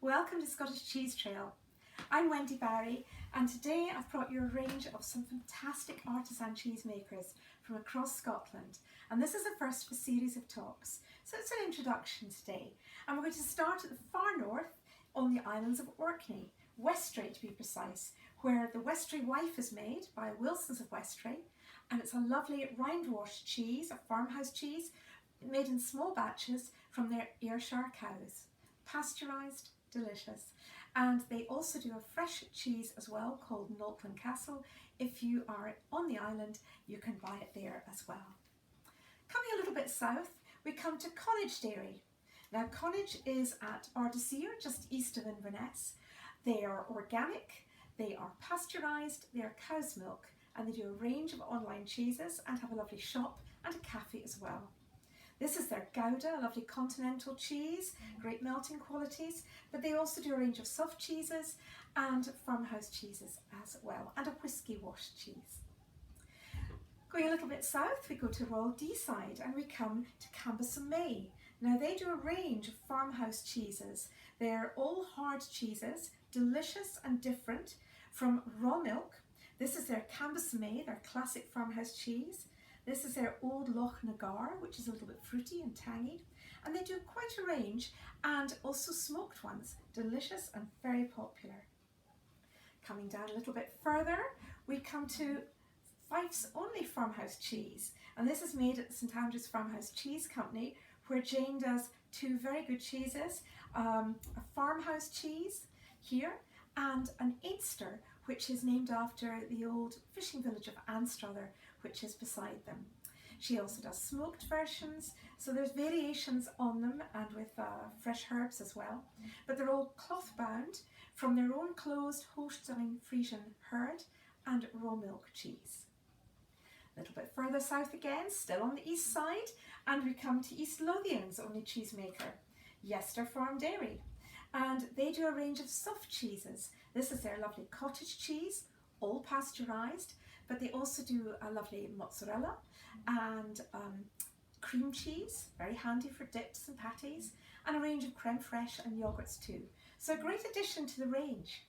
Welcome to Scottish Cheese Trail. I'm Wendy Barrie and today I've brought you a range of some fantastic artisan cheesemakers from across Scotland, and this is the first of a series of talks, so it's an introduction today, and we're going to start at the far north on the islands of Orkney, Westray to be precise, where the Westray wife is made by Wilsons of Westray, and it's a lovely rind washed cheese, a farmhouse cheese made in small batches from their Ayrshire cows, pasteurised, delicious. And they also do a fresh cheese as well called Noltland Castle. If you are on the island, you can buy it there as well. Coming a little bit south, we come to Connage Dairy. Now Connage is at artisan, just east of Inverness. They are organic, they are pasteurised, they are cow's milk, and they do a range of online cheeses and have a lovely shop and a cafe as well. This is their Gouda, a lovely continental cheese, great melting qualities, but they also do a range of soft cheeses and farmhouse cheeses as well, and a whisky washed cheese. Going a little bit south, we go to Royal Deeside and we come to Cambus May. Now they do a range of farmhouse cheeses. They're all hard cheeses, delicious and different, from raw milk. This is their Cambus May, their classic farmhouse cheese. This is their Old Loch Nagar, which is a little bit fruity and tangy. And they do quite a range, and also smoked ones, delicious and very popular. Coming down a little bit further, we come to Fife's only farmhouse cheese. And this is made at the St Andrews Farmhouse Cheese Company, where Jane does two very good cheeses, a farmhouse cheese here, and an Einster, which is named after the old fishing village of Anstruther, which is beside them. She also does smoked versions, so there's variations on them, and with fresh herbs as well. But they're all cloth bound from their own closed Holstein Friesian herd and raw milk cheese. A little bit further south again, still on the east side, and we come to East Lothian's only cheesemaker, Yester Farm Dairy. And they do a range of soft cheeses. This is their lovely cottage cheese, all pasteurised, but they also do a lovely mozzarella and cream cheese, very handy for dips and patties, and a range of creme fraiche and yogurts too. So a great addition to the range,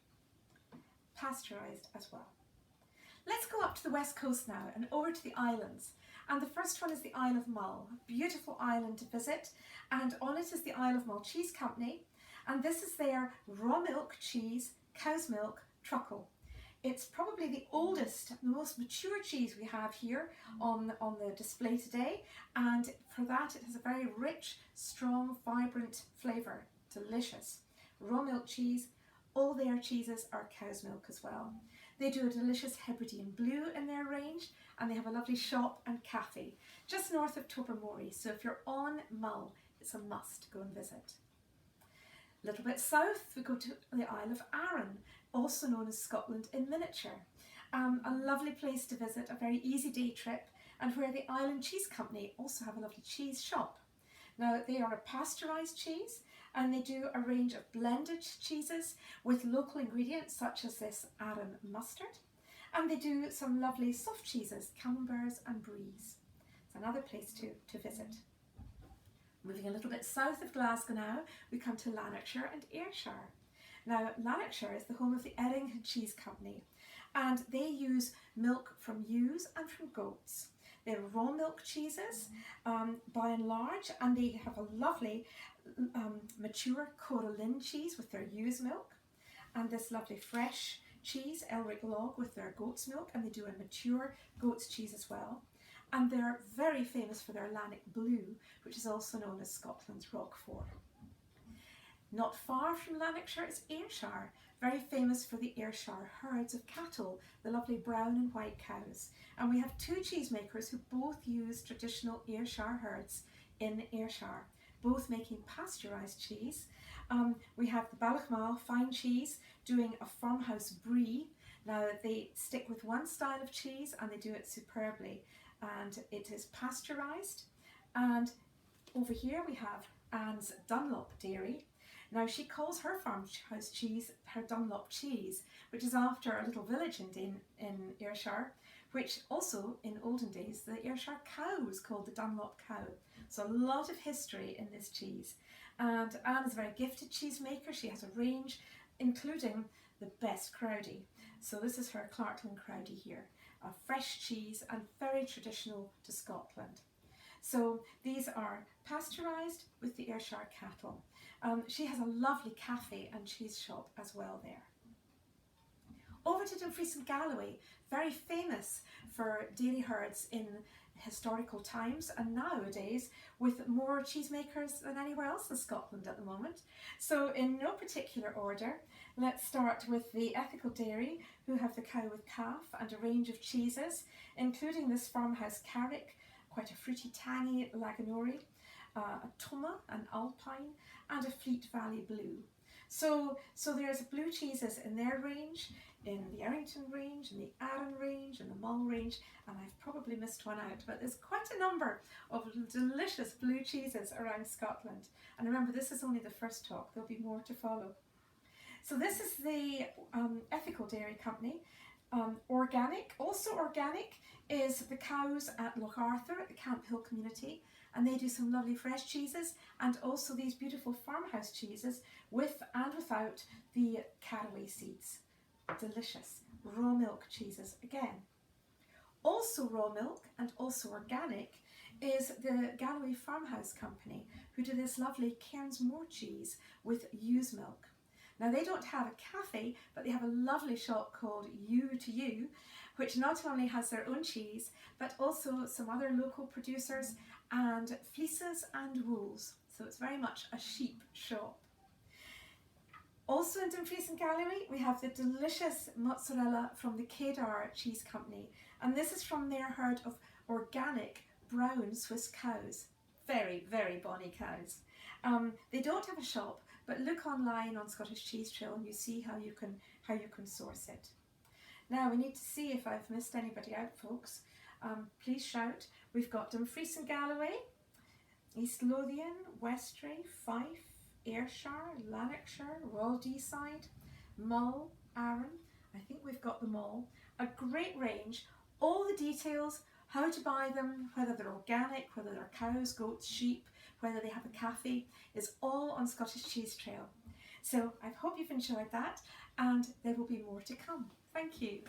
pasteurised as well. Let's go up to the west coast now and over to the islands. And the first one is the Isle of Mull, a beautiful island to visit, and on it is the Isle of Mull Cheese Company, and this is their raw milk cheese, cow's milk, truckle. It's probably the oldest, the most mature cheese we have here on the display today, and for that it has a very rich, strong, vibrant flavour, delicious. Raw milk cheese, all their cheeses are cow's milk as well. They do a delicious Hebridean Blue in their range, and they have a lovely shop and cafe just north of Tobermory, so if you're on Mull, it's a must to go and visit. A little bit south, we go to the Isle of Arran, also known as Scotland in miniature. A lovely place to visit, a very easy day trip, and where the Island Cheese Company also have a lovely cheese shop. Now they are a pasteurised cheese, and they do a range of blended cheeses with local ingredients such as this Arran mustard, and they do some lovely soft cheeses, camemberts and bries. It's another place to visit. Moving a little bit south of Glasgow now, we come to Lanarkshire and Ayrshire. Now Lanarkshire is the home of the Errington Cheese Company, and they use milk from ewes and from goats. They're raw milk cheeses by and large, and they have a lovely mature Coralin cheese with their ewe's milk, and this lovely fresh cheese, Elric Log, with their goat's milk, and they do a mature goat's cheese as well. And they're very famous for their Lanark Blue, which is also known as Scotland's Roquefort. Not far from Lanarkshire is Ayrshire, very famous for the Ayrshire herds of cattle, the lovely brown and white cows. And we have two cheesemakers who both use traditional Ayrshire herds in Ayrshire, both making pasteurised cheese. We have the Ballochmyle fine cheese doing a farmhouse brie. Now they stick with one style of cheese and they do it superbly, and it is pasteurised. And over here we have Anne's Dunlop Dairy. Now she calls her farmhouse cheese her Dunlop cheese, which is after a little village in Ayrshire, which also in olden days the Ayrshire cow was called the Dunlop cow. So a lot of history in this cheese. And Anne is a very gifted cheesemaker. She has a range, including the best Crowdie. So this is her Clarkland Crowdie here. A fresh cheese and very traditional to Scotland. So these are pasteurised with the Ayrshire cattle. She has a lovely cafe and cheese shop as well there. Over to Dumfries and Galloway, very famous for dairy herds in historical times and nowadays with more cheesemakers than anywhere else in Scotland at the moment. So in no particular order, let's start with the Ethical Dairy, who have the Cow with Calf and a range of cheeses, including this farmhouse Carrick, quite a fruity tangy Laganori, a Tuma, an Alpine, and a Fleet Valley Blue. So there's blue cheeses in their range, in the Errington range, in the Arran range, in the Mull range, and I've probably missed one out, but there's quite a number of delicious blue cheeses around Scotland. And remember, this is only the first talk, there'll be more to follow. So this is the Ethical Dairy Company. Organic, also organic, is the cows at Loch Arthur at the Camp Hill community, and they do some lovely fresh cheeses and also these beautiful farmhouse cheeses with and without the caraway seeds. Delicious raw milk cheeses again. Also raw milk and also organic is the Galloway Farmhouse Company, who do this lovely Cairnsmore cheese with ewe's milk. Now they don't have a cafe, but they have a lovely shop called You to You, which not only has their own cheese, but also some other local producers and fleeces and wools. So it's very much a sheep shop. Also in Dumfries and Galloway, we have the delicious mozzarella from the Kedar Cheese Company. And this is from their herd of organic brown Swiss cows. Very, very bonny cows. They don't have a shop, but look online on Scottish Cheese Trail and you see how you can source it. Now we need to see if I've missed anybody out, folks. Please shout. We've got Dumfries and Galloway, East Lothian, Westray, Fife, Ayrshire, Lanarkshire, Royal Deeside, Mull, Arran. I think we've got them all. A great range. All the details, how to buy them, whether they're organic, whether they're cows, goats, sheep, whether they have a cafe, is all on Scottish Cheese Trail. So I hope you've enjoyed that, and there will be more to come. Thank you.